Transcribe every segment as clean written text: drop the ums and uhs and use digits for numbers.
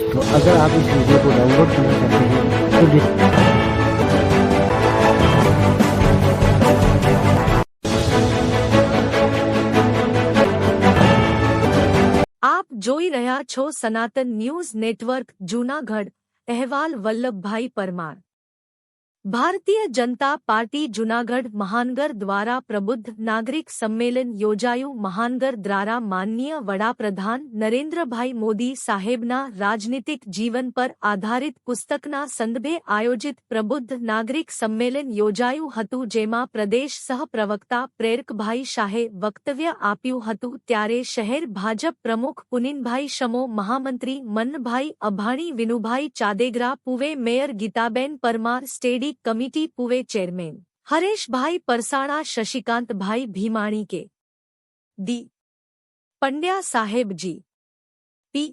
तो अगर आप इस वीडियो को डाउनलोड करना चाहते हैं तो આપ જોઈ રહ્યા છો સનાતન ન્યૂઝ નેટવર્ક જૂનાગઢ। અહેવાલ વલ્લભભાઈ પરમાર। ભારતીય જનતા પાર્ટી જૂનાગઢ મહાનગર દ્વારા પ્રબુદ્ધ નાગરિક સંમેલન યોજાયું। મહાનગર દ્વારા માનનીય વડાપ્રધાન નરેન્દ્રભાઈ મોદી સાહેબના રાજનીતિક જીવન પર આધારિત પુસ્તકના સંદર્ભે આયોજિત પ્રબુદ્ધ નાગરિક સંમેલન યોજાયું હતું, જેમાં પ્રદેશ સહપ્રવક્તા પ્રેરકભાઈ શાહે વક્તવ્ય આપ્યું હતું। ત્યારે શહેર ભાજપ પ્રમુખ પુનિનભાઈ શમો, મહામંત્રી મન્નભાઈ અભાણી, વિનુભાઈ ચાદેગરા પૂવે, મેયર ગીતાબેન પરમાર, સ્ટેડી કમિટી પૂવે chairman Hareshbhai Parsana, Shashikantbhai Bhimani, K D Pandya સાહેબજી, પી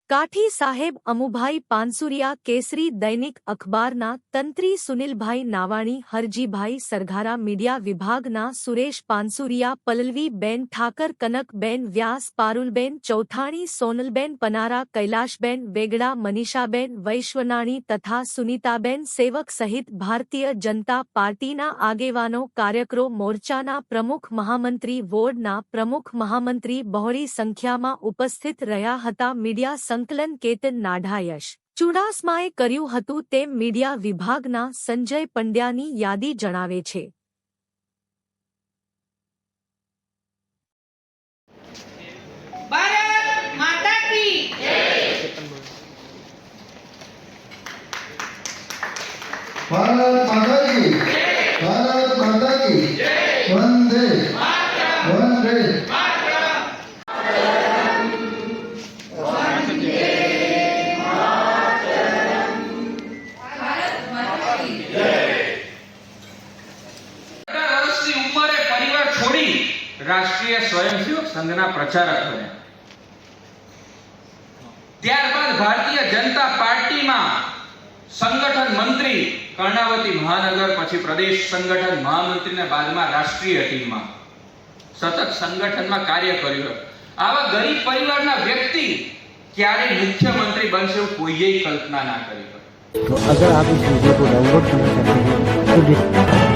કાઠી સાહેબ, અમુભાઈ પાનસુરિયા, કેસરી દૈનિક અખબારના તંત્રી સુનિલભાઈ નાવાણી, હરજીભાઈ સરઘારા, મીડિયા વિભાગના સુરેશ પાનસુરિયા, પલલવીબેન ઠાકર, કનકબેન વ્યાસ, પારુલબેન ચૌથાણી, સોનલબેન પનારા, કૈલાશબેન વેગડા, મનીષાબેન વૈશ્વનાણી તથા સુનીતાબેન સેવક સહિત ભારતીય જનતા પાર્ટીના આગેવાનો, કાર્યકરો, મોરચાના પ્રમુખ, મહામંત્રી, વોર્ડના પ્રમુખ, મહામંત્રી બહોળી સંખ્યામાં ઉપસ્થિત રહ્યા હતા। મીડિયા સંકલન કેતન નાઢાયશ ચુડાસમાએ કર્યું હતું તેમ મીડિયા વિભાગના સંજય પંડ્યાની યાદી જણાવે છે। भारत माता की भारत माता की भारत माता की वंदे वंदे। राष्ट्रीय स्वयंसेवक संघना प्रचारक बन्या। त्यारबाद भारतीय जनता पार्टी में संगठन मंत्री, कर्णावती महानगर, पछी प्रदेश संगठन महामंत्री ने बाद में राष्ट्रीय टीम में सतत संगठन में कार्य कर्युं। आवा गरीब परिवारना व्यक्ति क्यारे मुख्यमंत्री बनशे कोईए कल्पना ना करी। तो अगर आप इस वीडियो को डाउनलोड करना चाहते हैं तो